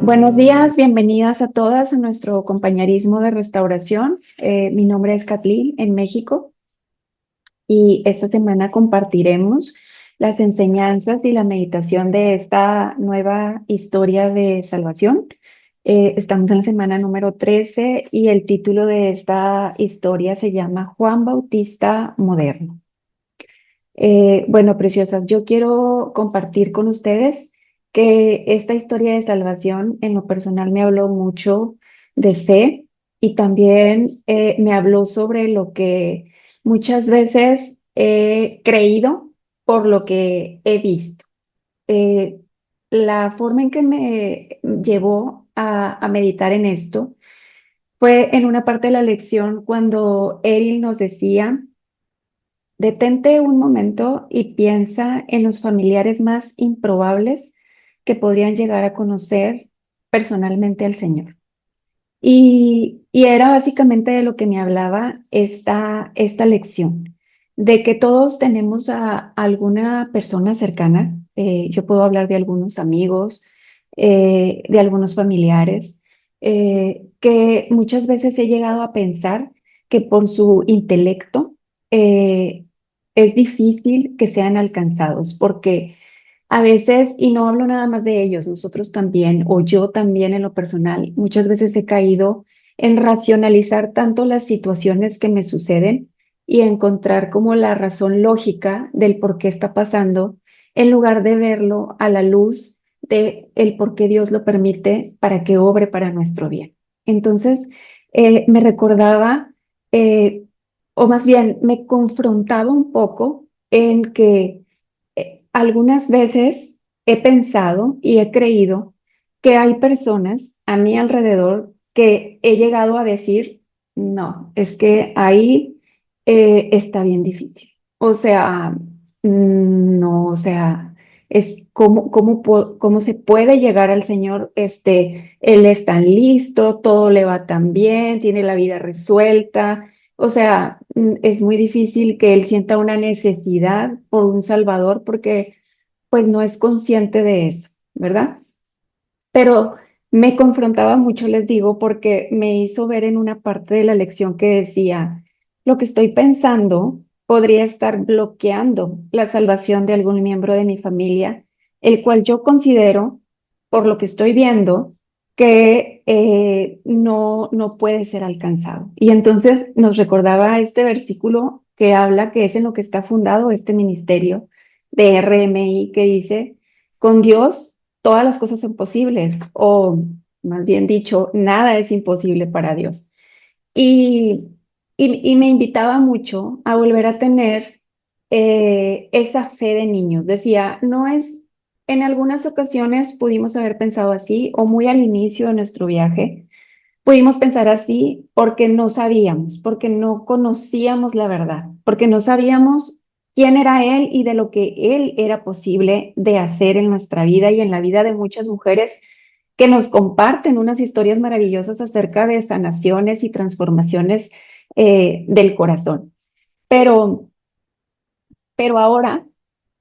Buenos días, bienvenidas a todas a nuestro compañerismo de restauración. Mi nombre es Kathleen en México y esta semana compartiremos las enseñanzas y la meditación de esta nueva historia de salvación. Estamos en la semana número 13 y el título de esta historia se llama Juan Bautista Moderno. Bueno, preciosas, yo quiero compartir con ustedes que esta historia de salvación en lo personal me habló mucho de fe y también me habló sobre lo que muchas veces he creído por lo que he visto. Eh, la forma en que me llevó a meditar en esto fue en una parte de la lección cuando Eril nos decía: detente un momento y piensa en los familiares más improbables que podrían llegar a conocer personalmente al Señor. Y era básicamente de lo que me hablaba esta lección, de que todos tenemos a alguna persona cercana. Yo puedo hablar de algunos amigos, de algunos familiares, que muchas veces he llegado a pensar que por su intelecto eh, es difícil que sean alcanzados, porque a veces, y no hablo nada más de ellos, nosotros también, o yo también en lo personal, muchas veces he caído en racionalizar tanto las situaciones que me suceden y encontrar como la razón lógica del por qué está pasando, en lugar de verlo a la luz de el por qué Dios lo permite para que obre para nuestro bien. Entonces, me recordaba, eh, o más bien me confrontaba un poco en que algunas veces he pensado y he creído que hay personas a mi alrededor que he llegado a decir: no, es que ahí está bien difícil. O sea, no, o sea, es cómo se puede llegar al Señor. Él es tan listo, todo le va tan bien, tiene la vida resuelta. O sea, es muy difícil que él sienta una necesidad por un Salvador porque pues no es consciente de eso, ¿verdad? Pero me confrontaba mucho, les digo, porque me hizo ver en una parte de la lección que decía: lo que estoy pensando podría estar bloqueando la salvación de algún miembro de mi familia, el cual yo considero, por lo que estoy viendo, que no puede ser alcanzado. Y entonces nos recordaba este versículo que habla que es en lo que está fundado este ministerio de RMI, que dice: con Dios todas las cosas son posibles, o más bien dicho, nada es imposible para Dios. Y, y me invitaba mucho a volver a tener esa fe de niños. Decía, no es, en algunas ocasiones pudimos haber pensado así, o muy al inicio de nuestro viaje, pudimos pensar así porque no sabíamos, porque no conocíamos la verdad, porque no sabíamos quién era Él y de lo que Él era posible de hacer en nuestra vida y en la vida de muchas mujeres que nos comparten unas historias maravillosas acerca de sanaciones y transformaciones del corazón. Pero, pero ahora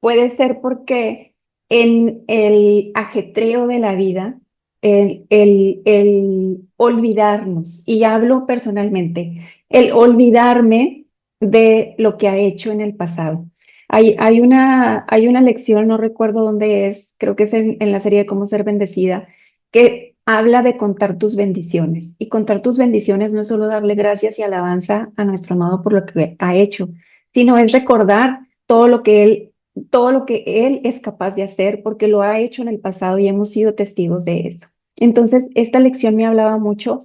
puede ser porque en el ajetreo de la vida, el olvidarnos, y hablo personalmente, el olvidarme de lo que ha hecho en el pasado. Hay una lección, no recuerdo dónde es, creo que es en la serie de Cómo ser bendecida, que habla de contar tus bendiciones. Y contar tus bendiciones no es solo darle gracias y alabanza a nuestro amado por lo que ha hecho, sino es recordar todo lo que él es capaz de hacer, porque lo ha hecho en el pasado y hemos sido testigos de eso. Entonces, esta lección me hablaba mucho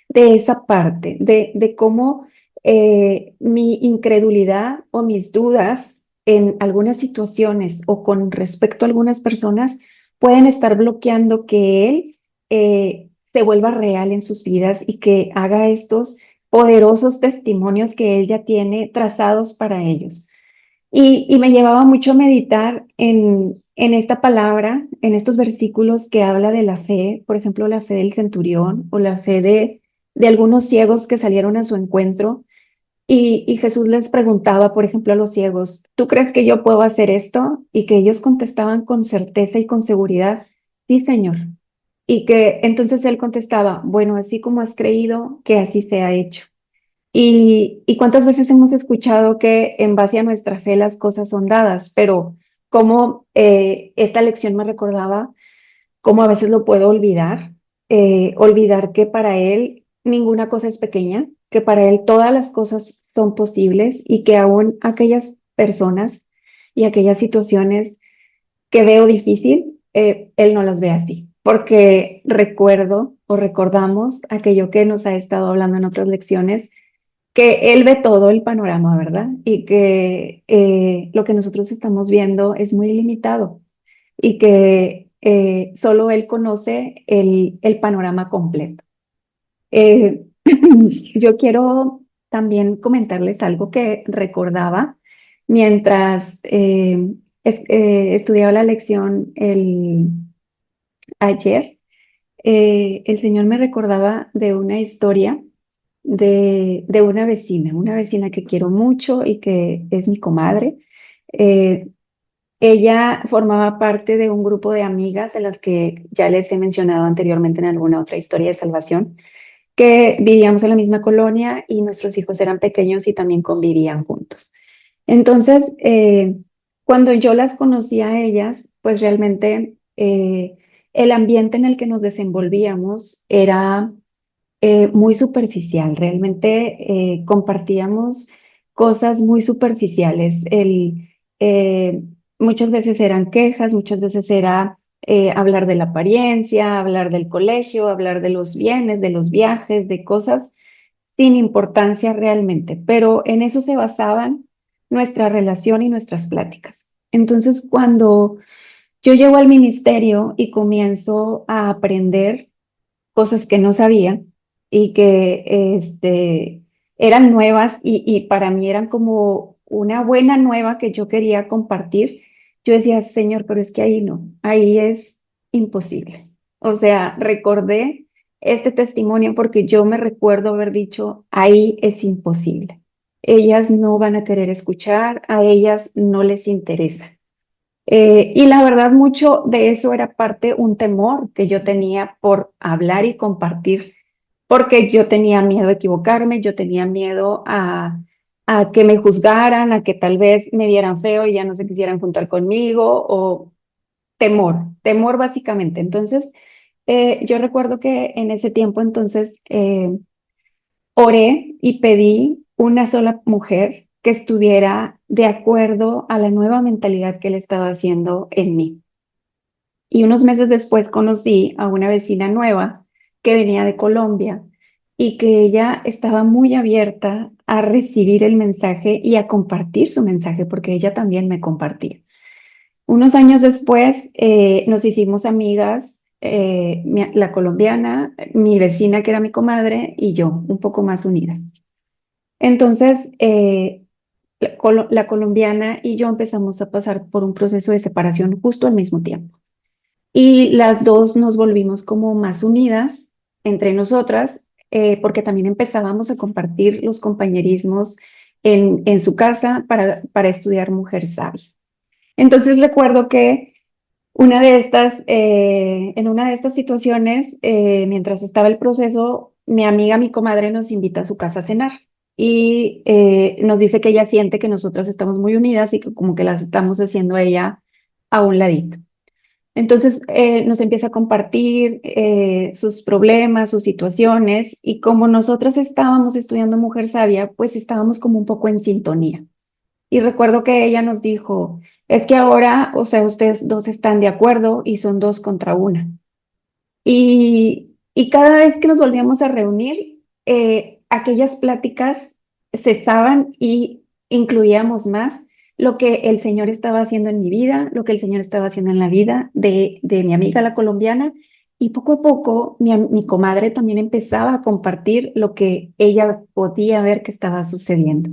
de esa parte, de cómo mi incredulidad o mis dudas en algunas situaciones o con respecto a algunas personas pueden estar bloqueando que él se vuelva real en sus vidas y que haga estos poderosos testimonios que él ya tiene trazados para ellos. Y me llevaba mucho a meditar en esta palabra, en estos versículos que habla de la fe, por ejemplo, la fe del centurión o la fe de algunos ciegos que salieron a su encuentro. Y Jesús les preguntaba, por ejemplo, a los ciegos: ¿tú crees que yo puedo hacer esto? Y que ellos contestaban con certeza y con seguridad: sí, Señor. Y que entonces él contestaba, bueno, así como has creído, que así se ha hecho. Y cuántas veces hemos escuchado que en base a nuestra fe las cosas son dadas, pero como esta lección me recordaba cómo a veces lo puedo olvidar, olvidar que para él ninguna cosa es pequeña, que para él todas las cosas son posibles y que aún aquellas personas y aquellas situaciones que veo difícil, él no las ve así, porque recuerdo o recordamos aquello que nos ha estado hablando en otras lecciones, que él ve todo el panorama, ¿verdad? Y que lo que nosotros estamos viendo es muy limitado y que solo él conoce el panorama completo. Eh, yo quiero también comentarles algo que recordaba mientras estudiaba la lección ayer. El Señor me recordaba de una historia de una vecina que quiero mucho y que es mi comadre. Eh, Ella formaba parte de un grupo de amigas de las que ya les he mencionado anteriormente en alguna otra historia de salvación, que vivíamos en la misma colonia y nuestros hijos eran pequeños y también convivían juntos. Entonces, cuando yo las conocí a ellas, pues realmente el ambiente en el que nos desenvolvíamos era muy superficial. Realmente compartíamos cosas muy superficiales. Muchas veces eran quejas, muchas veces era hablar de la apariencia, hablar del colegio, hablar de los bienes, de los viajes, de cosas sin importancia realmente, pero en eso se basaban nuestra relación y nuestras pláticas. Entonces, cuando yo llego al ministerio y comienzo a aprender cosas que no sabía y que eran nuevas y para mí eran como una buena nueva que yo quería compartir. Yo decía, Señor, pero es que ahí no, ahí es imposible. O sea, recordé este testimonio porque yo me recuerdo haber dicho, ahí es imposible. Ellas no van a querer escuchar, a ellas no les interesa. Y la verdad, mucho de eso era parte un temor que yo tenía por hablar y compartir, porque yo tenía miedo a equivocarme, yo tenía miedo a que me juzgaran, a que tal vez me vieran feo y ya no se quisieran juntar conmigo, o temor básicamente. Entonces, yo recuerdo que en ese tiempo entonces oré y pedí una sola mujer que estuviera de acuerdo a la nueva mentalidad que él estaba haciendo en mí. Y unos meses después conocí a una vecina nueva que venía de Colombia y que ella estaba muy abierta a recibir el mensaje y a compartir su mensaje, porque ella también me compartía. Unos años después nos hicimos amigas, la colombiana, mi vecina que era mi comadre y yo, un poco más unidas. Entonces, la colombiana y yo empezamos a pasar por un proceso de separación justo al mismo tiempo. Y las dos nos volvimos como más unidas entre nosotras, porque también empezábamos a compartir los compañerismos en su casa para estudiar Mujer Sabia. Entonces recuerdo que en una de estas situaciones, mientras estaba el proceso, mi amiga, mi comadre, nos invita a su casa a cenar y nos dice que ella siente que nosotras estamos muy unidas y que como que las estamos haciendo a ella a un ladito. Entonces nos empieza a compartir sus problemas, sus situaciones y como nosotras estábamos estudiando Mujer Sabia, pues estábamos como un poco en sintonía. Y recuerdo que ella nos dijo, es que ahora, o sea, ustedes dos están de acuerdo y son dos contra una. Y cada vez que nos volvíamos a reunir, aquellas pláticas cesaban y incluíamos más lo que el Señor estaba haciendo en mi vida, lo que el Señor estaba haciendo en la vida de mi amiga la colombiana. Y poco a poco mi comadre también empezaba a compartir lo que ella podía ver que estaba sucediendo.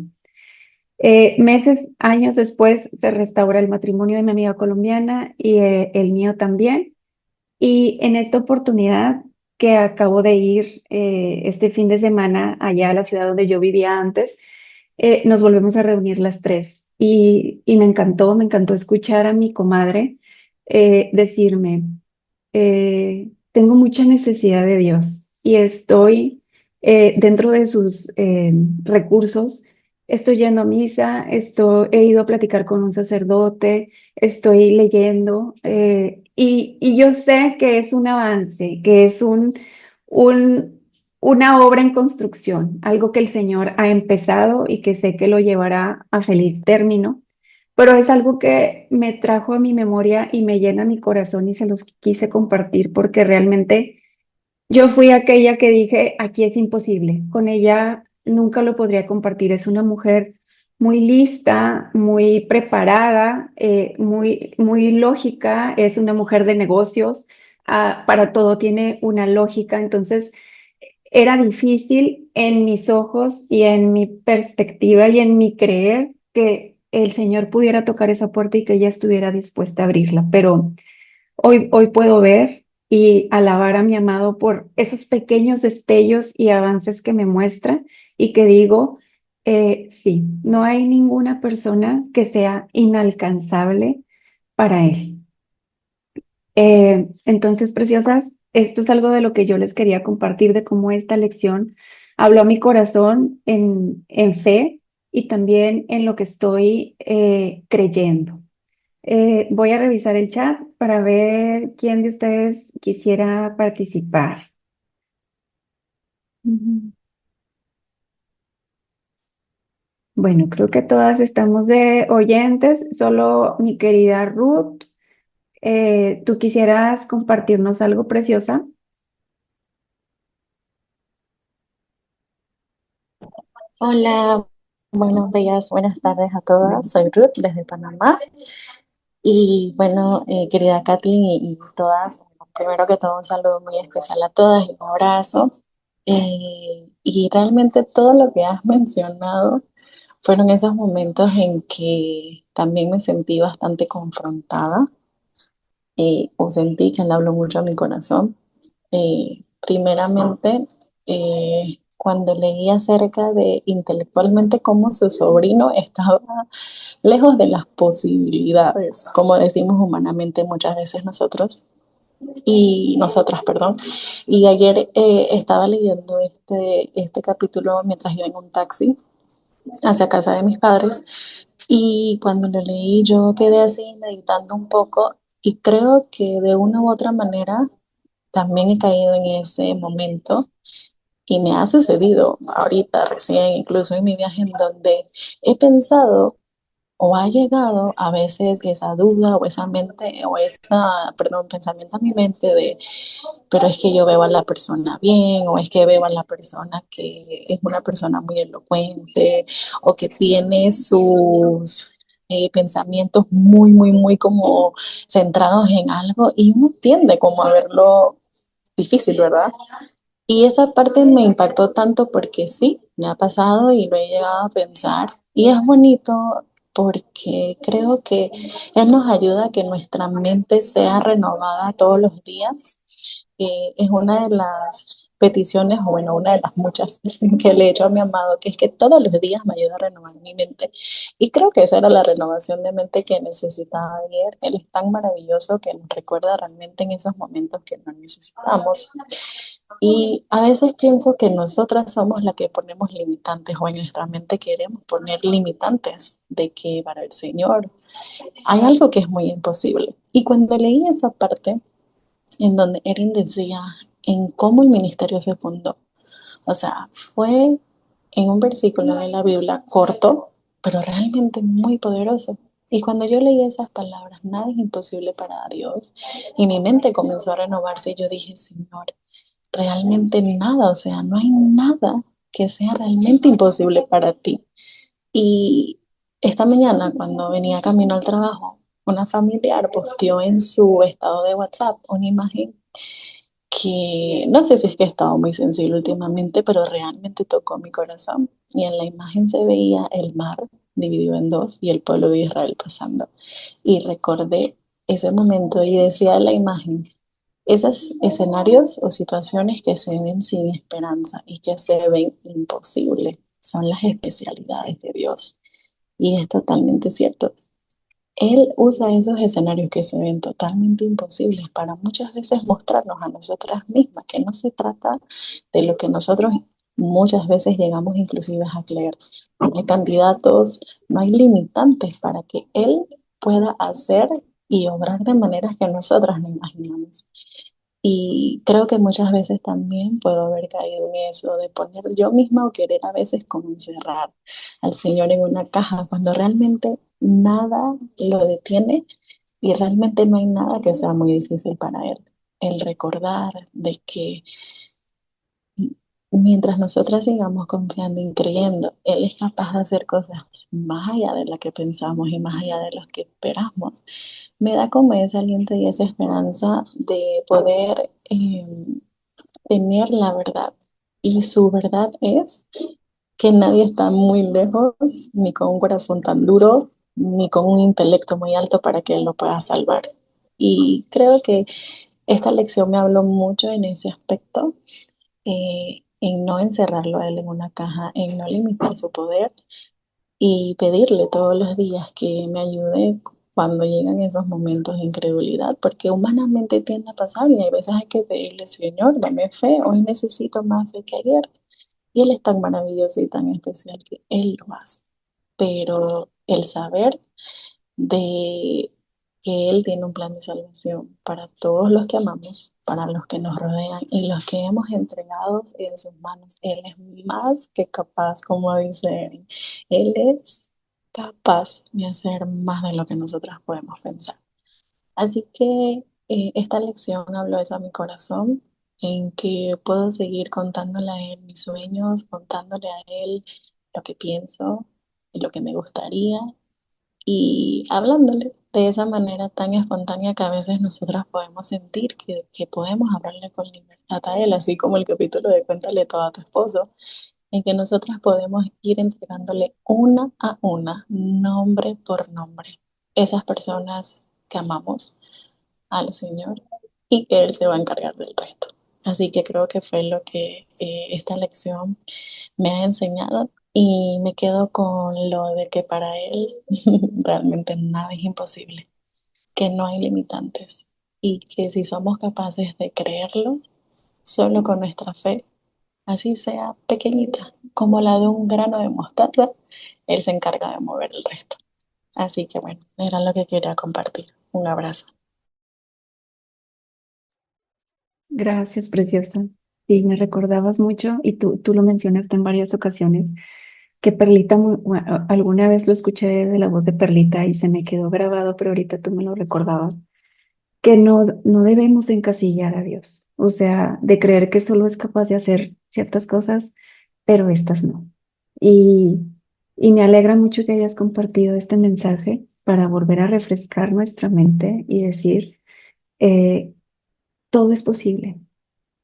Meses, años después, se restaura el matrimonio de mi amiga colombiana y el mío también. Y en esta oportunidad que acabo de ir este fin de semana allá a la ciudad donde yo vivía antes, nos volvemos a reunir las tres. Y me encantó escuchar a mi comadre decirme, tengo mucha necesidad de Dios y estoy dentro de sus recursos. Estoy yendo a misa, he ido a platicar con un sacerdote, estoy leyendo y yo sé que es un avance, que es un, una obra en construcción, algo que el Señor ha empezado y que sé que lo llevará a feliz término, pero es algo que me trajo a mi memoria y me llena mi corazón y se los quise compartir porque realmente yo fui aquella que dije, aquí es imposible, con ella nunca lo podría compartir. Es una mujer muy lista, muy preparada, muy lógica, es una mujer de negocios, para todo tiene una lógica, entonces era difícil en mis ojos y en mi perspectiva y en mi creer que el Señor pudiera tocar esa puerta y que ella estuviera dispuesta a abrirla, pero hoy puedo ver y alabar a mi amado por esos pequeños destellos y avances que me muestra y que digo, sí, no hay ninguna persona que sea inalcanzable para Él. Entonces, preciosas, esto es algo de lo que yo les quería compartir, de cómo esta lección habló a mi corazón en fe y también en lo que estoy creyendo. Voy a revisar el chat para ver quién de ustedes quisiera participar. Ujú. Bueno, creo que todas estamos de oyentes, solo mi querida Ruth, ¿tú quisieras compartirnos algo preciosa? Hola, buenos días, buenas tardes a todas. Soy Ruth desde Panamá. Y bueno, querida Kathleen y todas, bueno, primero que todo un saludo muy especial a todas y un abrazo. Y realmente todo lo que has mencionado fueron esos momentos en que también me sentí bastante confrontada o sentí que le habló mucho a mi corazón. Primeramente, cuando leí acerca de intelectualmente cómo su sobrino estaba lejos de las posibilidades, como decimos humanamente muchas veces nosotros, y nosotras, perdón. Y ayer estaba leyendo este capítulo mientras iba en un taxi hacia casa de mis padres, y cuando lo leí yo quedé así meditando un poco y creo que de una u otra manera también he caído en ese momento y me ha sucedido ahorita recién, incluso en mi viaje, en donde he pensado o ha llegado a veces esa duda o esa mente o esa, perdón, pensamiento a mi mente de, pero es que yo veo a la persona bien o es que veo a la persona que es una persona muy elocuente o que tiene sus pensamientos muy, muy, muy como centrados en algo y uno tiende como a verlo difícil, ¿verdad? Y esa parte me impactó tanto porque sí, me ha pasado y lo he llegado a pensar. Y es bonito porque creo que Él nos ayuda a que nuestra mente sea renovada todos los días. Es una de las peticiones, o bueno, una de las muchas que le he hecho a mi amado, que es que todos los días me ayuda a renovar mi mente. Y creo que esa era la renovación de mente que necesitaba ayer. Él es tan maravilloso que nos recuerda realmente en esos momentos que lo necesitamos. Y a veces pienso que nosotras somos las que ponemos limitantes o en nuestra mente queremos poner limitantes de que para el Señor hay algo que es muy imposible. Y cuando leí esa parte en donde Erin decía en cómo el ministerio se fundó, o sea, fue en un versículo de la Biblia corto, pero realmente muy poderoso. Y cuando yo leí esas palabras, nada es imposible para Dios, y mi mente comenzó a renovarse y yo dije, Señor, realmente nada, o sea, no hay nada que sea realmente imposible para ti. Y esta mañana, cuando venía camino al trabajo, una familiar posteó en su estado de WhatsApp una imagen que no sé si es que he estado muy sensible últimamente, pero realmente tocó mi corazón. Y en la imagen se veía el mar dividido en dos y el pueblo de Israel pasando. Y recordé ese momento y decía la imagen, esos escenarios o situaciones que se ven sin esperanza y que se ven imposibles son las especialidades de Dios. Y es totalmente cierto. Él usa esos escenarios que se ven totalmente imposibles para muchas veces mostrarnos a nosotras mismas que no se trata de lo que nosotros muchas veces llegamos inclusive a creer. No hay candidatos, no hay limitantes para que Él pueda hacer y obrar de maneras que nosotras no imaginamos. Y creo que muchas veces también puedo haber caído en eso de poner yo misma o querer a veces como encerrar al Señor en una caja cuando realmente nada lo detiene y realmente no hay nada que sea muy difícil para Él. El recordar de que mientras nosotras sigamos confiando y creyendo, Él es capaz de hacer cosas más allá de lo que pensamos y más allá de lo que esperamos, me da como ese aliento y esa esperanza de poder tener la verdad. Y su verdad es que nadie está muy lejos, ni con un corazón tan duro, ni con un intelecto muy alto para que él lo pueda salvar. Y creo que esta lección me habló mucho en ese aspecto, en no encerrarlo a él en una caja, en no limitar su poder y pedirle todos los días que me ayude cuando llegan esos momentos de incredulidad, porque humanamente tiende a pasar y hay veces hay que pedirle, Señor, dame fe, hoy necesito más fe que ayer. Y Él es tan maravilloso y tan especial que Él lo hace. Pero el saber de que Él tiene un plan de salvación para todos los que amamos, para los que nos rodean y los que hemos entregado en sus manos. Él es más que capaz, como dice Erin. Él es capaz de hacer más de lo que nosotras podemos pensar. Así que esta lección habló eso a mi corazón, en que puedo seguir contándole a él mis sueños, contándole a él lo que pienso, lo que me gustaría y hablándole de esa manera tan espontánea que a veces nosotras podemos sentir que podemos hablarle con libertad a él, así como el capítulo de Cuéntale todo a tu esposo, en que nosotras podemos ir entregándole una a una, nombre por nombre, esas personas que amamos al Señor y que Él se va a encargar del resto. Así que creo que fue lo que esta lección me ha enseñado y me quedo con lo de que para Él realmente nada es imposible, que no hay limitantes y que si somos capaces de creerlo solo con nuestra fe, así sea pequeñita, como la de un grano de mostaza, Él se encarga de mover el resto. Así que bueno, era lo que quería compartir. Un abrazo. Gracias, preciosa. Sí, me recordabas mucho y tú lo mencionaste en varias ocasiones, que Perlita, alguna vez lo escuché de la voz de Perlita y se me quedó grabado, pero ahorita tú me lo recordabas, que no debemos encasillar a Dios, o sea, de creer que solo es capaz de hacer ciertas cosas, pero estas no. Y, y me alegra mucho que hayas compartido este mensaje para volver a refrescar nuestra mente y decir, eh, todo es posible.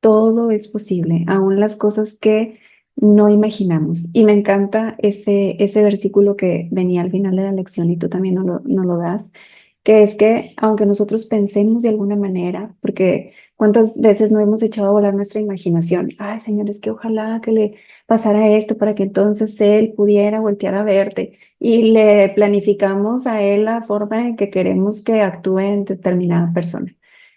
Todo es posible, aún las cosas que no imaginamos. Y me encanta ese versículo que venía al final de la lección y tú también nos lo das, que es que aunque nosotros pensemos de alguna manera, porque cuántas veces no hemos echado a volar nuestra imaginación, ay Señor, es que ojalá que le pasara esto para que entonces Él pudiera voltear a verte y le planificamos a Él la forma en que queremos que actúe en determinada persona.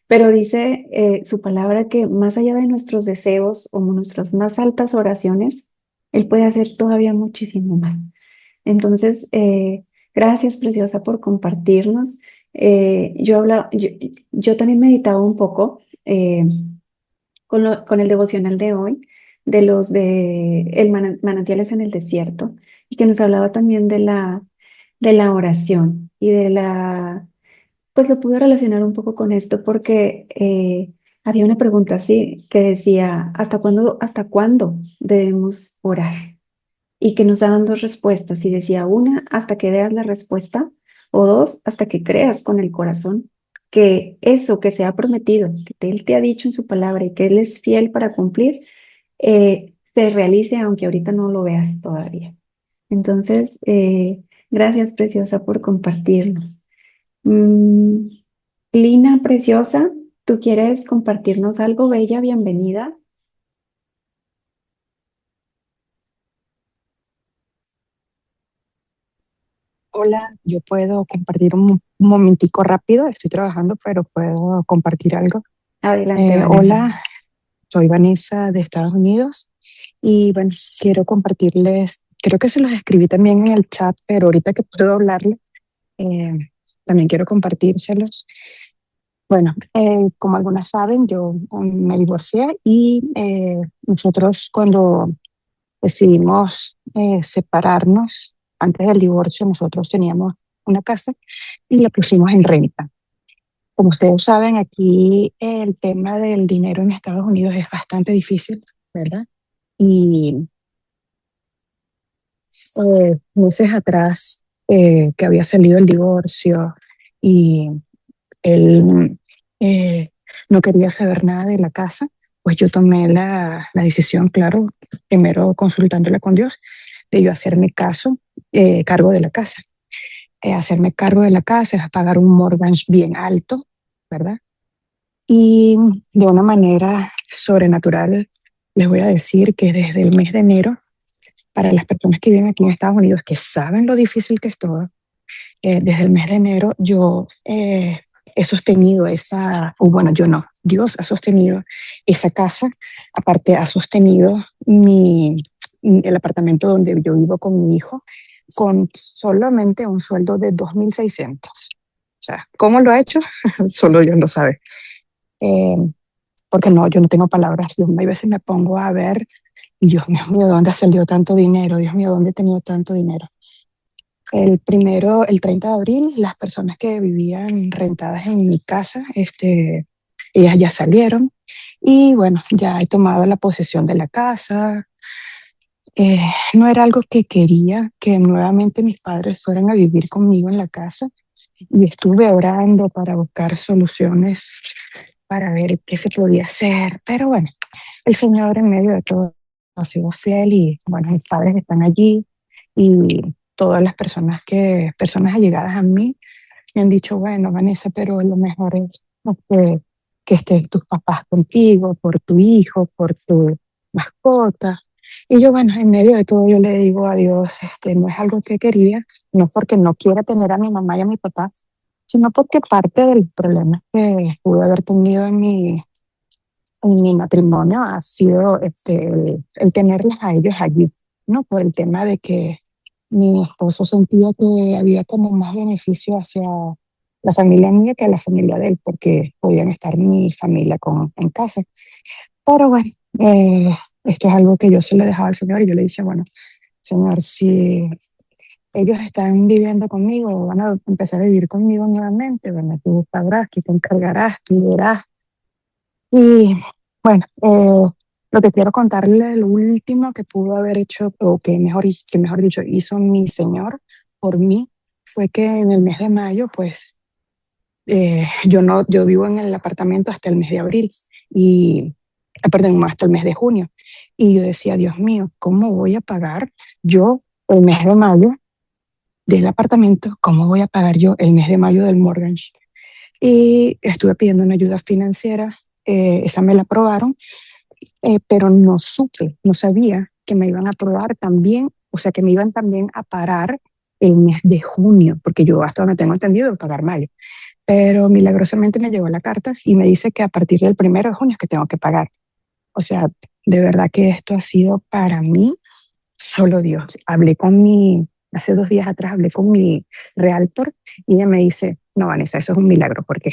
Pero dice su palabra que más allá de nuestros deseos o nuestras más altas oraciones, Él puede hacer todavía muchísimo más. Entonces, gracias, preciosa, por compartirnos. Yo también meditaba un poco con el devocional de hoy, de los de manantiales en el desierto, y que nos hablaba también de la oración y de la pues lo pude relacionar un poco con esto porque había una pregunta así que decía, hasta cuándo debemos orar? Y que nos daban dos respuestas. Y decía, una, hasta que veas la respuesta, o dos, hasta que creas con el corazón que eso que se ha prometido, que Él te ha dicho en su palabra y que Él es fiel para cumplir, se realice aunque ahorita no lo veas todavía. Entonces, gracias, preciosa, por compartirnos. Mm, Lina, preciosa, ¿tú quieres compartirnos algo, bella? Bienvenida. Hola, yo puedo compartir un momentico rápido, estoy trabajando, pero puedo compartir algo. Adelante, Vanessa. Hola, soy Vanessa de Estados Unidos y bueno, quiero compartirles, creo que se los escribí también en el chat, pero ahorita que puedo hablarle, eh, también quiero compartírselos. Bueno, como algunas saben, yo me divorcié y nosotros cuando decidimos separarnos, antes del divorcio nosotros teníamos una casa y la pusimos en renta. Como ustedes saben, aquí el tema del dinero en Estados Unidos es bastante difícil, ¿verdad? Y meses atrás que había salido el divorcio y él eh, no quería saber nada de la casa, pues yo tomé la decisión, claro, primero consultándola con Dios, de yo hacerme cargo de la casa. Hacerme cargo de la casa, pagar un mortgage bien alto, ¿verdad? Y de una manera sobrenatural, les voy a decir que desde el mes de enero, para las personas que viven aquí en Estados Unidos, que saben lo difícil que es todo, desde el mes de enero yo he sostenido o bueno, yo no, Dios ha sostenido esa casa, aparte ha sostenido el apartamento donde yo vivo con mi hijo, con solamente un sueldo de 2.600. O sea, ¿cómo lo ha hecho? Solo Dios lo sabe. Eh, Porque no, yo no tengo palabras. Yo a veces me pongo a ver y Dios mío, ¿de dónde salió tanto dinero? Dios mío, ¿dónde he tenido tanto dinero? El 30 de abril, las personas que vivían rentadas en mi casa, ellas ya salieron y bueno, ya he tomado la posesión de la casa. Eh, no era algo que quería que nuevamente mis padres fueran a vivir conmigo en la casa y estuve orando para buscar soluciones para ver qué se podía hacer, pero bueno, el Señor en medio de todo ha sido fiel y bueno, mis padres están allí y todas las personas allegadas a mí me han dicho, bueno, Vanessa, pero lo mejor es que estén tus papás contigo, por tu hijo, por tu mascota. Y yo, bueno, en medio de todo yo le digo a Dios, no es algo que quería, no porque no quiera tener a mi mamá y a mi papá, sino porque parte del problema que pude haber tenido en mi matrimonio ha sido el tenerlos a ellos allí, ¿no? Por el tema de que mi esposo sentía que había como más beneficio hacia la familia mía que a la familia de él, porque podían estar mi familia en casa. Pero bueno, esto es algo que yo se lo dejaba al Señor y yo le decía, bueno, Señor, si ellos están viviendo conmigo, van a empezar a vivir conmigo nuevamente, bueno, tú sabrás, tú te encargarás, tú verás. Y bueno, lo que quiero contarle, lo último que pudo haber hecho, o que mejor dicho, hizo mi Señor por mí, fue que en el mes de mayo, pues, yo vivo en el apartamento hasta el mes de abril, perdón, hasta el mes de junio. Y yo decía, Dios mío, ¿cómo voy a pagar yo el mes de mayo del apartamento? ¿Cómo voy a pagar yo el mes de mayo del mortgage? Y estuve pidiendo una ayuda financiera, esa me la aprobaron, pero no sabía que me iban a aprobar también, o sea, que me iban también a parar el mes de junio, porque yo hasta donde tengo entendido pagar mayo. Pero milagrosamente me llegó la carta y me dice que a partir del 1 de junio es que tengo que pagar. O sea, de verdad que esto ha sido para mí solo Dios. Hace 2 días atrás hablé con mi realtor y ella me dice, no, Vanessa, eso es un milagro, porque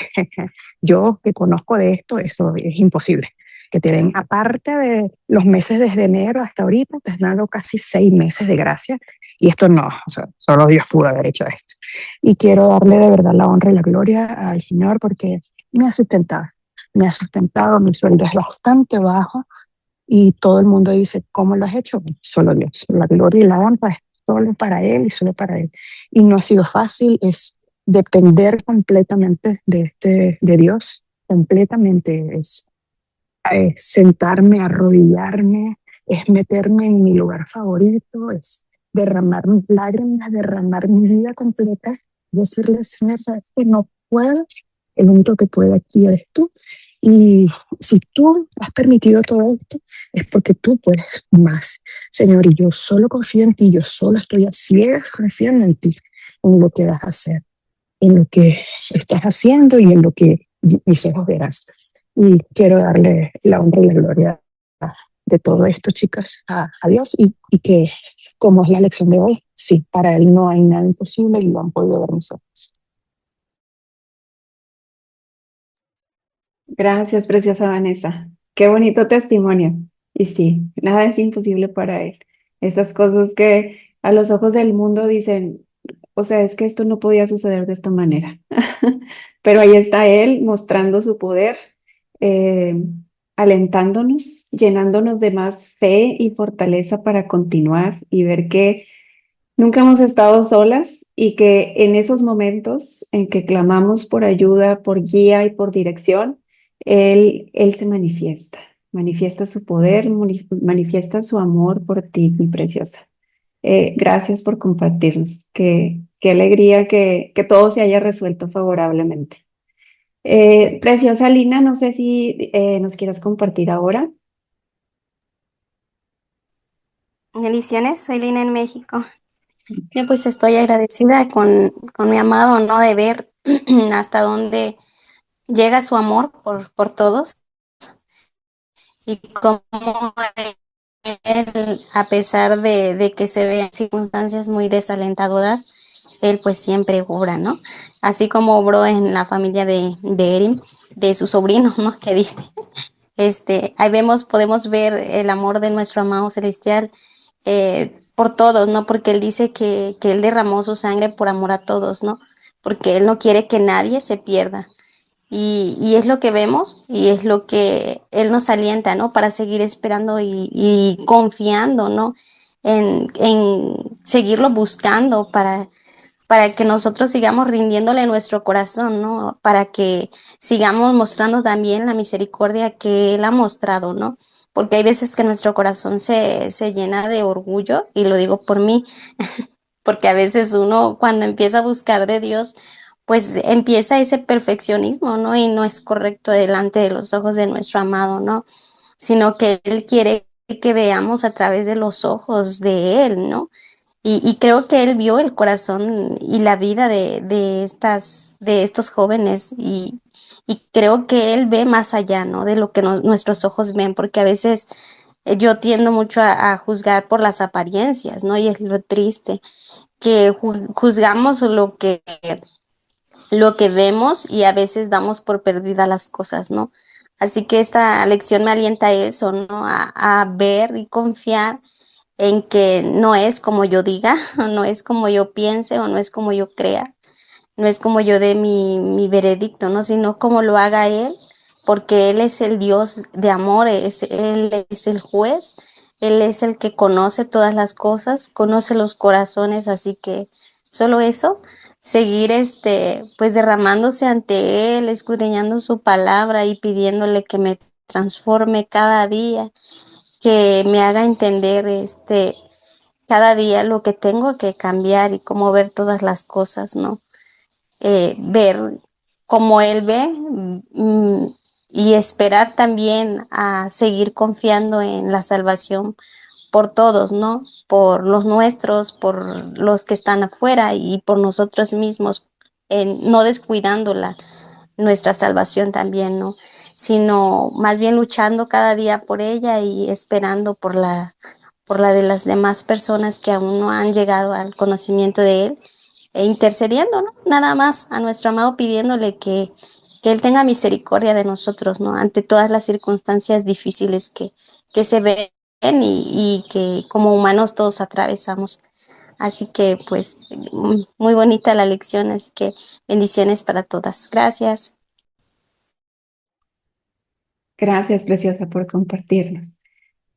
yo que conozco de esto, eso es imposible. Que te den, aparte de los meses desde enero hasta ahorita, te has dado casi 6 meses de gracia y esto no, o sea, solo Dios pudo haber hecho esto. Y quiero darle de verdad la honra y la gloria al Señor porque me ha sustentado, mi sueldo es bastante bajo, y todo el mundo dice, ¿cómo lo has hecho? Solo Dios. La gloria y la honra es solo para Él y solo para Él. Y no ha sido fácil, es depender completamente de Dios, completamente. Es sentarme, arrodillarme, es meterme en mi lugar favorito, es derramar mis lágrimas, derramar mi vida completa, decirle, Señor, sabes que no puedo, el único que puede aquí eres tú. Y si tú has permitido todo esto, es porque tú puedes más, Señor. Y yo solo confío en ti, yo solo estoy a ciegas confiando en ti. en lo que vas a hacer, en lo que estás haciendo y en lo que mis ojos verán. Y quiero darle la honra y la gloria de todo esto, chicas, a Dios y que, como es la lección de hoy, sí, para Él no hay nada imposible y lo han podido ver mis ojos. Gracias, preciosa Vanessa. Qué bonito testimonio. Y sí, nada es imposible para Él. Esas cosas que a los ojos del mundo dicen, o sea, es que esto no podía suceder de esta manera. Pero ahí está Él mostrando su poder, eh, alentándonos, llenándonos de más fe y fortaleza para continuar y ver que nunca hemos estado solas y que en esos momentos en que clamamos por ayuda, por guía y por dirección, Él se manifiesta, manifiesta su poder, manifiesta su amor por ti, mi preciosa. Gracias por compartirnos. Qué alegría que todo se haya resuelto favorablemente. Preciosa Lina, no sé si nos quieras compartir ahora. Bendiciones, soy Lina en México. Yo pues estoy agradecida con mi amado, ¿no? De ver hasta dónde llega su amor por todos y cómo él, a pesar de que se vean circunstancias muy desalentadoras, él pues siempre obra, ¿no? Así como obró en la familia de Erin, de su sobrino, ¿no? Que dice, ahí podemos ver el amor de nuestro amado celestial por todos, ¿no? Porque él dice que él derramó su sangre por amor a todos, ¿no? Porque él no quiere que nadie se pierda. Y es lo que vemos y es lo que él nos alienta, ¿no? Para seguir esperando y confiando, ¿no? En seguirlo buscando para que nosotros sigamos rindiéndole nuestro corazón, ¿no? Para que sigamos mostrando también la misericordia que Él ha mostrado, ¿no? Porque hay veces que nuestro corazón se llena de orgullo, y lo digo por mí, porque a veces uno cuando empieza a buscar de Dios, pues empieza ese perfeccionismo, ¿no? Y no es correcto delante de los ojos de nuestro amado, ¿no? Sino que Él quiere que veamos a través de los ojos de Él, ¿no? Y creo que él vio el corazón y la vida de estos jóvenes y creo que él ve más allá, ¿no? De lo que nuestros ojos ven, porque a veces yo tiendo mucho a juzgar por las apariencias, ¿no? Y es lo triste, que juzgamos lo que vemos y a veces damos por perdida las cosas, ¿no? Así que esta lección me alienta a eso, ¿no? A ver y confiar en que no es como yo diga, no es como yo piense o no es como yo crea, no es como yo dé mi veredicto, ¿no? Sino como lo haga Él, porque Él es el Dios de amor, Él es el juez, Él es el que conoce todas las cosas, conoce los corazones, así que solo eso, seguir pues derramándose ante Él, escudriñando su palabra y pidiéndole que me transforme cada día, que me haga entender cada día lo que tengo que cambiar y cómo ver todas las cosas, ¿no? Ver cómo él ve, y esperar también a seguir confiando en la salvación por todos, ¿no? Por los nuestros, por los que están afuera y por nosotros mismos, no descuidándola nuestra salvación también, ¿no? Sino más bien luchando cada día por ella y esperando por la de las demás personas que aún no han llegado al conocimiento de Él, e intercediendo, ¿no? Nada más a nuestro amado pidiéndole que Él tenga misericordia de nosotros, ¿no? Ante todas las circunstancias difíciles que se ven y que como humanos todos atravesamos. Así que pues muy bonita la lección, así que bendiciones para todas. Gracias. Gracias, preciosa, por compartirnos.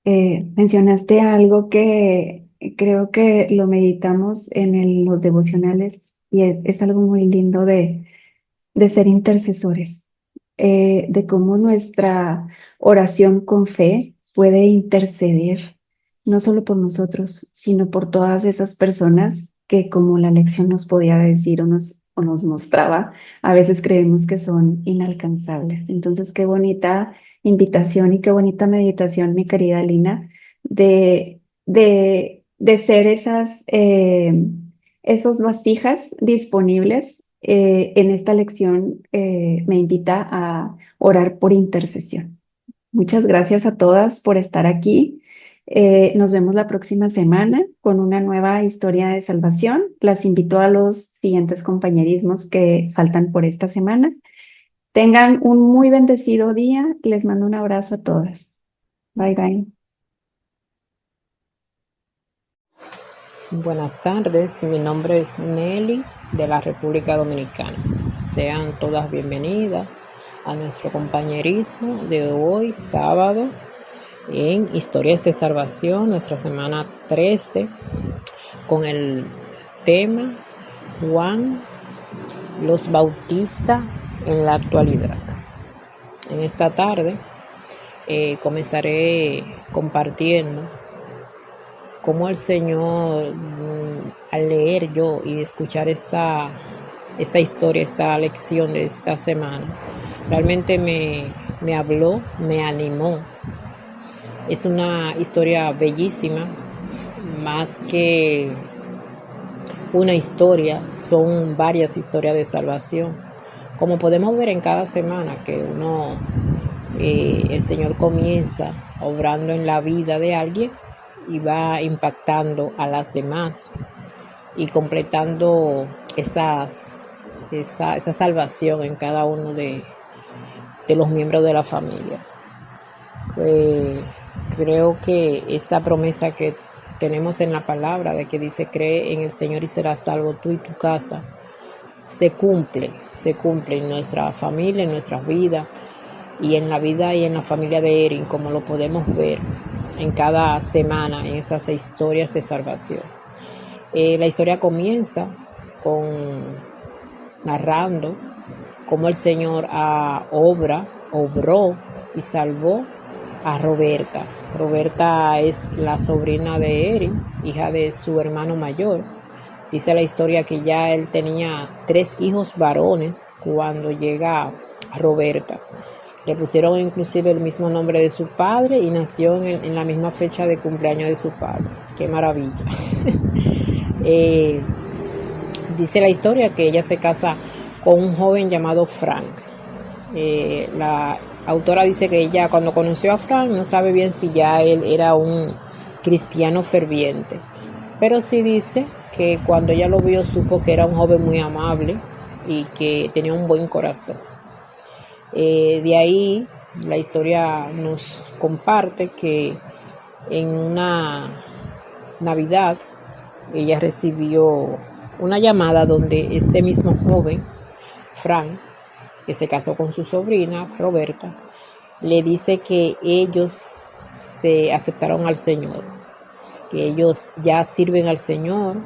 Mencionaste algo que creo que lo meditamos en los devocionales y es algo muy lindo de ser intercesores, de cómo nuestra oración con fe puede interceder no solo por nosotros, sino por todas esas personas que, como la lección nos podía decir o nos mostraba, a veces creemos que son inalcanzables. Entonces, qué bonita invitación y qué bonita meditación, mi querida Lina, de ser esas vasijas disponibles, en esta lección me invita a orar por intercesión. Muchas gracias a todas por estar aquí. Nos vemos la próxima semana con una nueva historia de salvación. Las invito a los siguientes compañerismos que faltan por esta semana. Tengan un muy bendecido día. Les mando un abrazo a todas. Bye, bye. Buenas tardes, mi nombre es Nelly de la República Dominicana. Sean todas bienvenidas a nuestro compañerismo de hoy, sábado, en Historias de Salvación, nuestra semana 13, con el tema Juan los Bautistas en la actualidad. En esta tarde comenzaré compartiendo cómo el Señor, al leer yo y escuchar esta historia, esta lección de esta semana, realmente me habló, me animó. Es una historia bellísima, más que una historia, son varias historias de salvación. Como podemos ver en cada semana que el Señor comienza obrando en la vida de alguien y va impactando a las demás y completando esa salvación en cada uno de los miembros de la familia. Creo que esa promesa que tenemos en la palabra de que dice: cree en el Señor y serás salvo tú y tu casa, se cumple en nuestra familia, en nuestras vidas, y en la vida y en la familia de Erin, como lo podemos ver en cada semana en estas historias de salvación. La historia comienza narrando cómo el Señor obró y salvó a Roberta. Roberta es la sobrina de Erin, hija de su hermano mayor. Dice la historia que ya él tenía 3 hijos varones cuando llega Roberta. Le pusieron inclusive el mismo nombre de su padre y nació en la misma fecha de cumpleaños de su padre. ¡Qué maravilla! Dice la historia que ella se casa con un joven llamado Frank. La autora dice que ella, cuando conoció a Frank, no sabe bien si ya él era un cristiano ferviente, pero sí dice que cuando ella lo vio supo que era un joven muy amable y que tenía un buen corazón. De ahí la historia nos comparte que en una Navidad ella recibió una llamada donde este mismo joven, Frank, que se casó con su sobrina Roberta, le dice que ellos se aceptaron al Señor, que ellos ya sirven al Señor,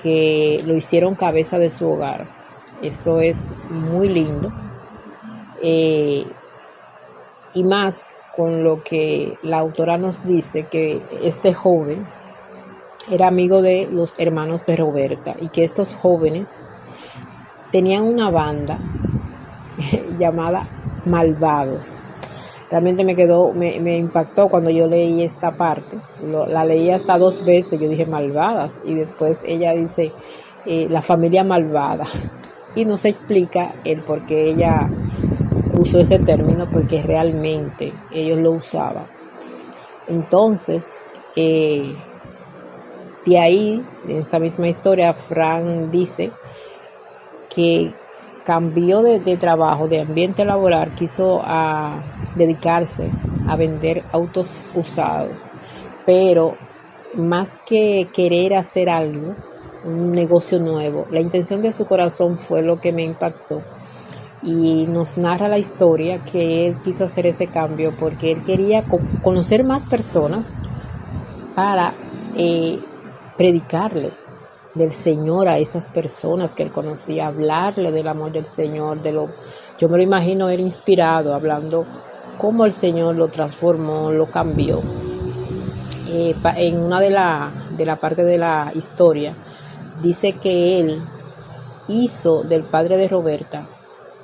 que lo hicieron cabeza de su hogar. Eso es muy lindo. Y más con lo que la autora nos dice, que este joven era amigo de los hermanos de Roberta y que estos jóvenes tenían una banda llamada Malvados. Realmente me impactó cuando yo leí esta parte. La leí hasta 2 veces, yo dije malvadas, y después ella dice la familia malvada, y no se explica el por qué ella usó ese término, porque realmente ellos lo usaban. Entonces, de ahí, en esa misma historia, Frank dice que cambió de trabajo, de ambiente laboral, quiso dedicarse a vender autos usados, pero más que querer hacer algo, un negocio nuevo, la intención de su corazón fue lo que me impactó. Y nos narra la historia que él quiso hacer ese cambio porque él quería conocer más personas para predicarle del Señor a esas personas que él conocía, hablarle del amor del Señor, yo me lo imagino él inspirado, hablando cómo el Señor lo transformó, lo cambió. En una de la parte de la historia dice que él hizo del padre de Roberta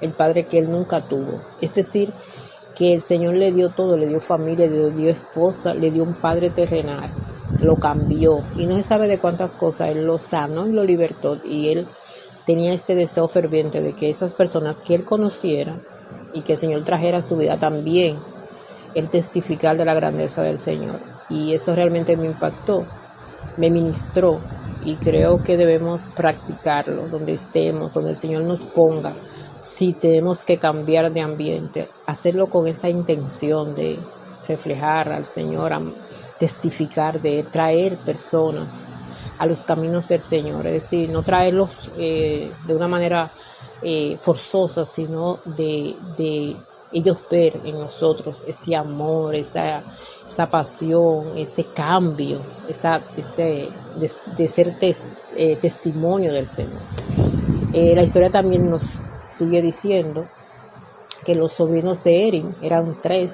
el padre que él nunca tuvo. Es decir, que el Señor le dio todo, le dio familia, le dio esposa, le dio un padre terrenal. lo cambió y no se sabe de cuántas cosas. Él lo sanó y lo libertó, y él tenía este deseo ferviente de que esas personas que él conociera y que el Señor trajera a su vida también el testificar de la grandeza del Señor. Y eso realmente me impactó, me ministró, y creo que debemos practicarlo donde estemos, donde el Señor nos ponga. Si tenemos que cambiar de ambiente, hacerlo con esa intención de reflejar al Señor, testificar, de traer personas a los caminos del Señor. Es decir, no traerlos de una manera forzosa, sino de ellos ver en nosotros ese amor, esa pasión, ese cambio, de ser testimonio del Señor. La historia también nos sigue diciendo que los sobrinos de Erin eran 3,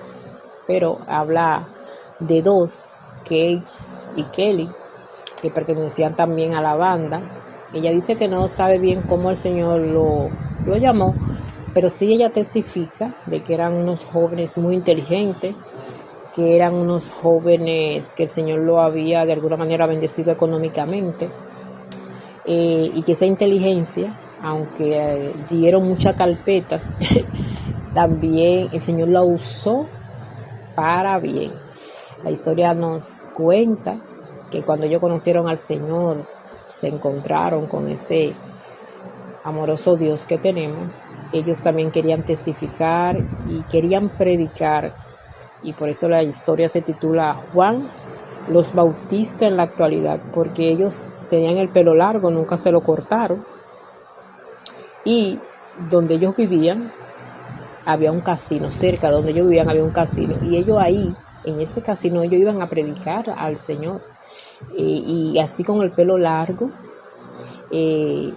pero habla de 2, Kate y Kelly, que pertenecían también a la banda. Ella dice que no sabe bien cómo el Señor lo llamó, pero sí ella testifica de que eran unos jóvenes muy inteligentes, que eran unos jóvenes que el Señor lo había de alguna manera bendecido económicamente, y que esa inteligencia, aunque dieron muchas carpetas, también el Señor la usó para bien. La historia nos cuenta que cuando ellos conocieron al Señor, se encontraron con ese amoroso Dios que tenemos. Ellos también querían testificar y querían predicar, y por eso la historia se titula Juan los Bautista en la actualidad, porque ellos tenían el pelo largo, nunca se lo cortaron, y donde ellos vivían había un casino, cerca de donde ellos vivían había un casino, y ellos ahí, en ese casino, ellos iban a predicar al Señor, y así con el pelo largo, y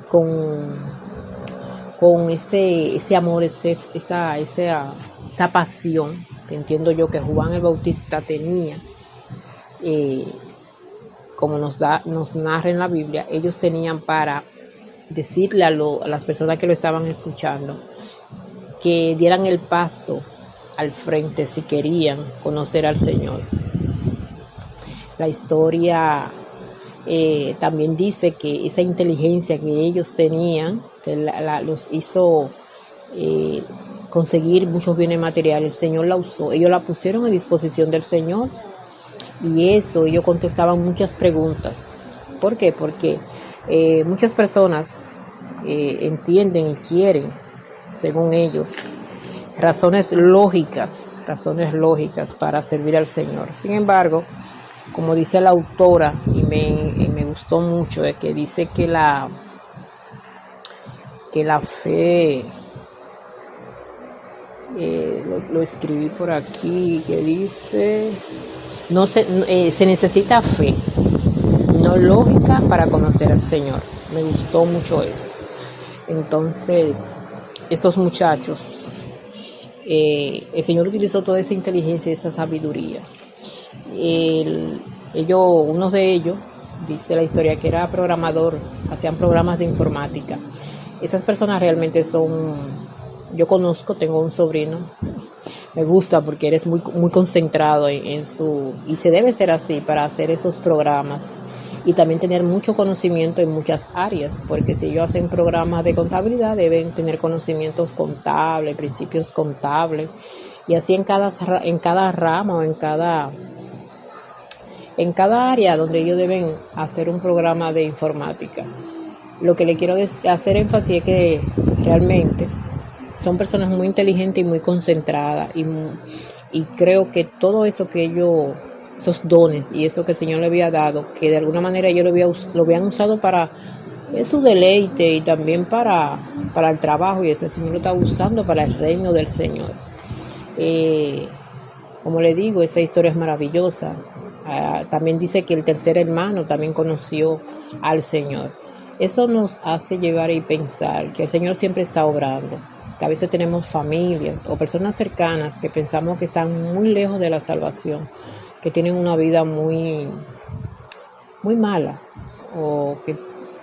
con ese amor, esa pasión que entiendo yo que Juan el Bautista tenía, como nos narra en la Biblia. Ellos tenían para decirle a las personas que lo estaban escuchando que dieran el paso al frente si querían conocer al Señor. La historia también dice que esa inteligencia que ellos tenían, que los hizo conseguir muchos bienes materiales, el Señor la usó. Ellos la pusieron a disposición del Señor, y ellos contestaban muchas preguntas. ¿Por qué? Porque muchas personas entienden y quieren, según ellos, razones lógicas para servir al Señor. Sin embargo, como dice la autora, y me gustó mucho, es que dice que la fe, lo escribí por aquí, que dice, se necesita fe, no lógica, para conocer al Señor. Me gustó mucho eso. Entonces, estos muchachos, el Señor utilizó toda esa inteligencia y esa sabiduría. Uno de ellos, dice la historia, que era programador, hacían programas de informática. Esas personas realmente yo conozco, tengo un sobrino, me gusta porque eres muy, muy concentrado y se debe ser así para hacer esos programas, y también tener mucho conocimiento en muchas áreas, porque si ellos hacen programas de contabilidad, deben tener conocimientos contables, principios contables, y así en cada rama o en cada área donde ellos deben hacer un programa de informática. Lo que le quiero hacer énfasis es que realmente son personas muy inteligentes y muy concentradas, y creo que todo eso que esos dones y eso que el Señor le había dado, que de alguna manera ellos lo habían usado para su deleite y también para el trabajo, y eso el Señor lo está usando para el reino del Señor. Como le digo, esa historia es maravillosa. También dice que el tercer hermano también conoció al Señor. Eso nos hace llevar y pensar que el Señor siempre está obrando, que a veces tenemos familias o personas cercanas que pensamos que están muy lejos de la salvación, que tienen una vida muy, muy mala, o que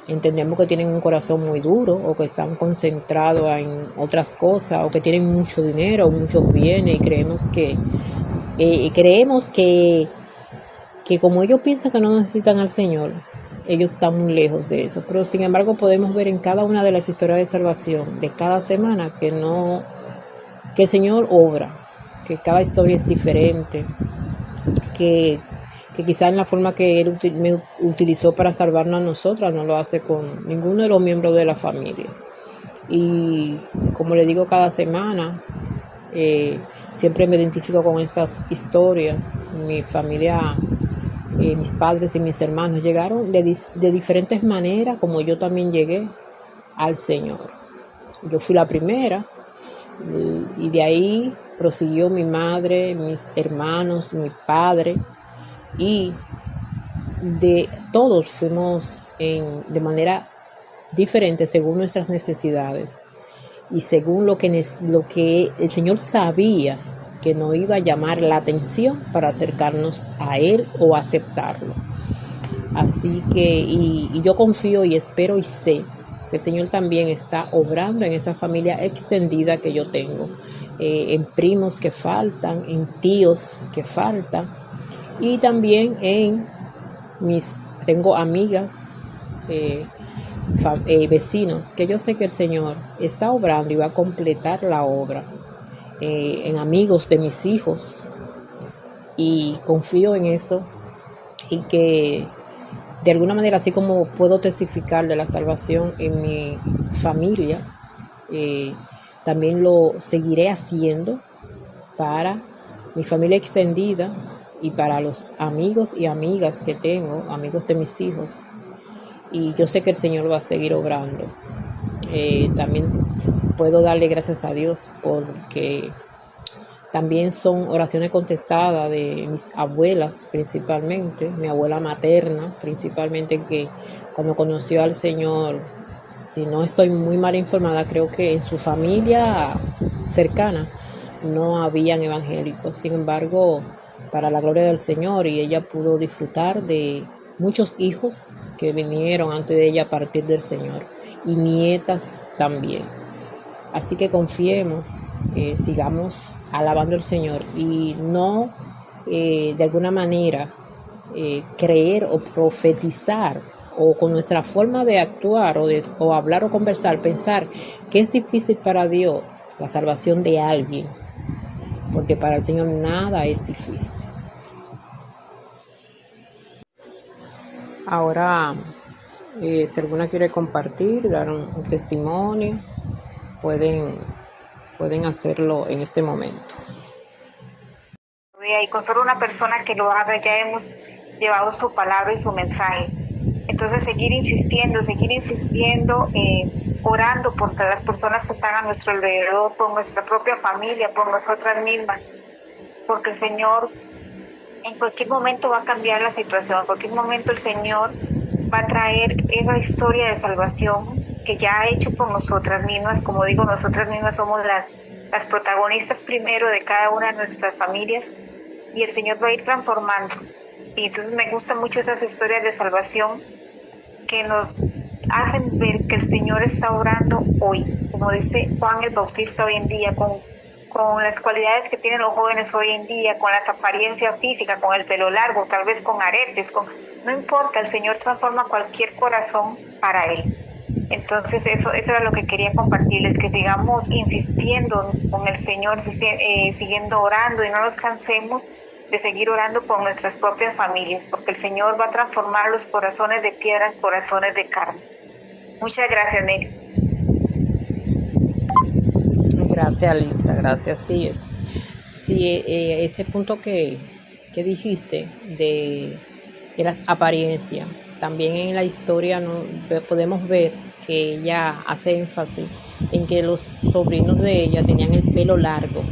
entendemos que tienen un corazón muy duro, o que están concentrados en otras cosas, o que tienen mucho dinero o muchos bienes, y creemos que que como ellos piensan que no necesitan al Señor, ellos están muy lejos de eso. Pero sin embargo podemos ver en cada una de las historias de salvación de cada semana que el Señor obra, que cada historia es diferente, que quizás en la forma que Él me utilizó para salvarnos a nosotras no lo hace con ninguno de los miembros de la familia. Y como le digo cada semana, siempre me identifico con estas historias. Mi familia, mis padres y mis hermanos llegaron de diferentes maneras, como yo también llegué al Señor. Yo fui la primera, y de ahí prosiguió mi madre, mis hermanos, mi padre, y de todos fuimos de manera diferente según nuestras necesidades y según lo que el Señor sabía que nos iba a llamar la atención para acercarnos a Él o aceptarlo. Así que, y yo confío y espero y sé que el Señor también está obrando en esa familia extendida que yo tengo, en primos que faltan, en tíos que faltan, y también tengo amigas, vecinos, que yo sé que el Señor está obrando y va a completar la obra, en amigos de mis hijos, y confío en esto, y que de alguna manera, así como puedo testificar de la salvación en mi familia, también lo seguiré haciendo para mi familia extendida y para los amigos y amigas que tengo, amigos de mis hijos. Y yo sé que el Señor va a seguir obrando. También puedo darle gracias a Dios porque también son oraciones contestadas de mis abuelas, principalmente, mi abuela materna, principalmente, que cuando conoció al Señor, si no estoy muy mal informada, creo que en su familia cercana no habían evangélicos. Sin embargo, para la gloria del Señor, y ella pudo disfrutar de muchos hijos que vinieron antes de ella a partir del Señor, y nietas también. Así que confiemos, sigamos alabando al Señor y no de alguna manera creer o profetizar, o con nuestra forma de actuar o hablar o conversar, pensar que es difícil para Dios la salvación de alguien, porque para el Señor nada es difícil. Ahora, si alguna quiere compartir, dar un testimonio, pueden hacerlo en este momento. Y con solo una persona que lo haga ya hemos llevado su palabra y su mensaje. Entonces seguir insistiendo, orando por todas las personas que están a nuestro alrededor, por nuestra propia familia, por nosotras mismas, porque el Señor en cualquier momento va a cambiar la situación, en cualquier momento el Señor va a traer esa historia de salvación que ya ha hecho por nosotras mismas. Como digo, nosotras mismas somos las protagonistas primero de cada una de nuestras familias, y el Señor va a ir transformando. Y entonces me gustan mucho esas historias de salvación que nos hacen ver que el Señor está obrando hoy, como dice Juan el Bautista hoy en día, con las cualidades que tienen los jóvenes hoy en día, con las apariencias físicas, con el pelo largo, tal vez con aretes, no importa, el Señor transforma cualquier corazón para Él. Entonces eso era lo que quería compartirles, que sigamos insistiendo con el Señor, siguiendo orando, y no nos cansemos de seguir orando por nuestras propias familias, porque el Señor va a transformar los corazones de piedra en corazones de carne. Muchas gracias, Nelly. Gracias, Lisa, gracias. Sí, ese punto que dijiste de la apariencia, también en la historia podemos ver que ella hace énfasis en que los sobrinos de ella tenían el pelo largo,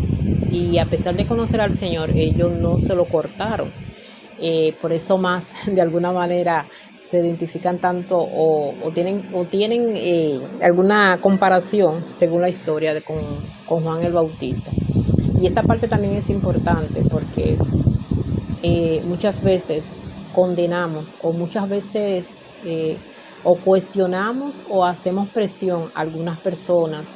y a pesar de conocer al Señor, ellos no se lo cortaron. Por eso más de alguna manera se identifican tanto o tienen alguna comparación según la historia con Juan el Bautista. Y esta parte también es importante porque muchas veces condenamos, o muchas veces o cuestionamos o hacemos presión a algunas personas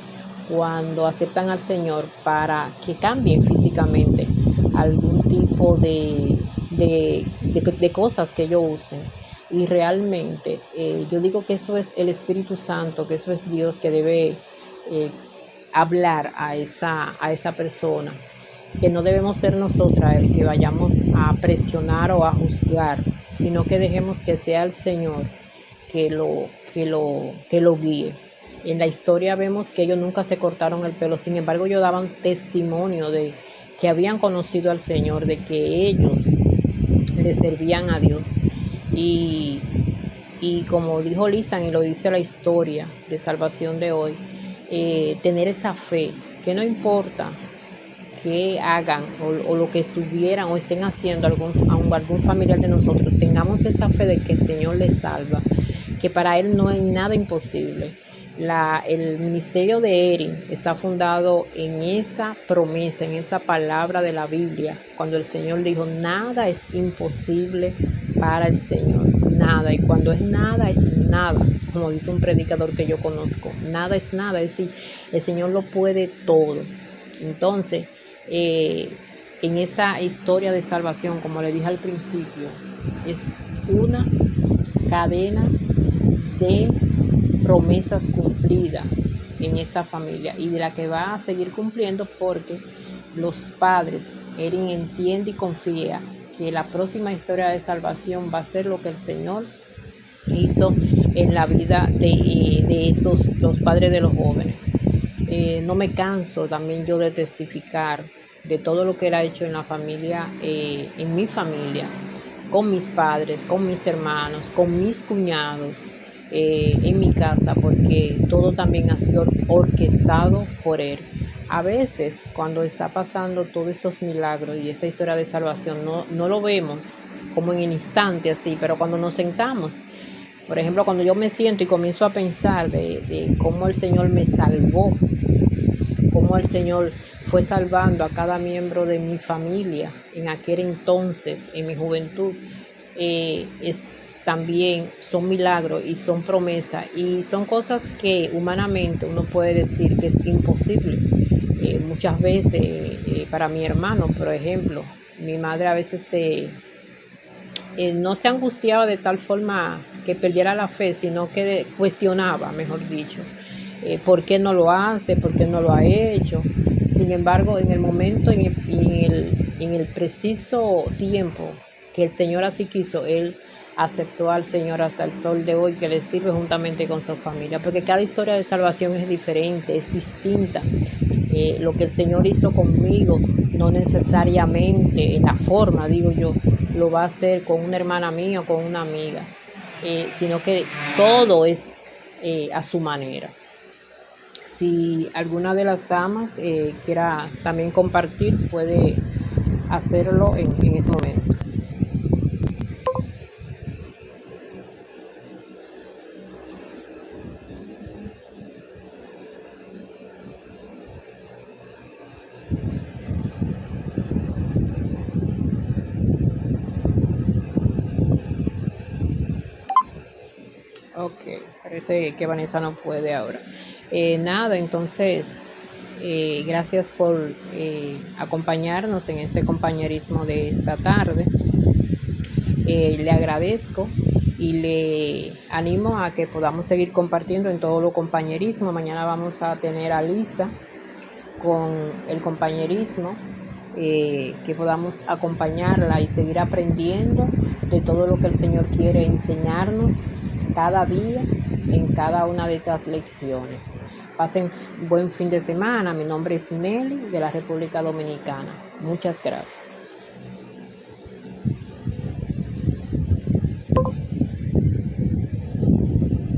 cuando aceptan al Señor para que cambien físicamente algún tipo de de cosas que ellos usen. Y realmente yo digo que eso es el Espíritu Santo, que eso es Dios que debe hablar a esa persona, que no debemos ser nosotras el que vayamos a presionar o a juzgar, sino que dejemos que sea el Señor que lo guíe. En la historia vemos que ellos nunca se cortaron el pelo, sin embargo ellos daban testimonio de que habían conocido al Señor, de que ellos le servían a Dios. Y como dijo Lisan y lo dice la historia de salvación de hoy, tener esa fe, que no importa que hagan o lo que estuvieran o estén haciendo algún familiar de nosotros, tengamos esa fe de que el Señor les salva, que para Él no hay nada imposible. El ministerio de Erin está fundado en esa promesa, en esa palabra de la Biblia, cuando el Señor dijo, nada es imposible para el Señor, nada, y cuando es nada, como dice un predicador que yo conozco, nada es nada, es decir, el Señor lo puede todo. Entonces, en esta historia de salvación, como le dije al principio, es una cadena de promesas cumplidas en esta familia y de la que va a seguir cumpliendo, porque los padres, Erin entiende y confía que la próxima historia de salvación va a ser lo que el Señor hizo en la vida de los padres de los jóvenes. No me canso también yo de testificar de todo lo que Él ha hecho en la familia, en mi familia, con mis padres, con mis hermanos, con mis cuñados, en mi casa, porque todo también ha sido orquestado por Él. A veces, cuando está pasando todos estos milagros y esta historia de salvación, no lo vemos como en el instante así, pero cuando nos sentamos, por ejemplo, cuando yo me siento y comienzo a pensar de cómo el Señor me salvó, cómo el Señor fue salvando a cada miembro de mi familia en aquel entonces, en mi juventud, también son milagros y son promesas y son cosas que humanamente uno puede decir que es imposible. Muchas veces, para mi hermano, por ejemplo, mi madre a veces no se angustiaba de tal forma que perdiera la fe, sino que cuestionaba, mejor dicho, por qué no lo hace, por qué no lo ha hecho. Sin embargo, en el momento, en el preciso tiempo que el Señor así quiso, Él aceptó al Señor hasta el sol de hoy, que le sirve juntamente con su familia, porque cada historia de salvación es diferente, es distinta. Lo que el Señor hizo conmigo, no necesariamente en la forma, digo yo, lo va a hacer con una hermana mía o con una amiga, sino que todo es a su manera. Si alguna de las damas quiera también compartir, puede hacerlo en este momento. Ok, parece que Vanessa no puede ahora. Nada, entonces, gracias por acompañarnos en este compañerismo de esta tarde. Le agradezco y le animo a que podamos seguir compartiendo en todo lo compañerismo. Mañana vamos a tener a Lisa con el compañerismo, que podamos acompañarla y seguir aprendiendo de todo lo que el Señor quiere enseñarnos cada día en cada una de estas lecciones. Pasen buen fin de semana. Mi nombre es Nelly, de la República Dominicana. Muchas gracias.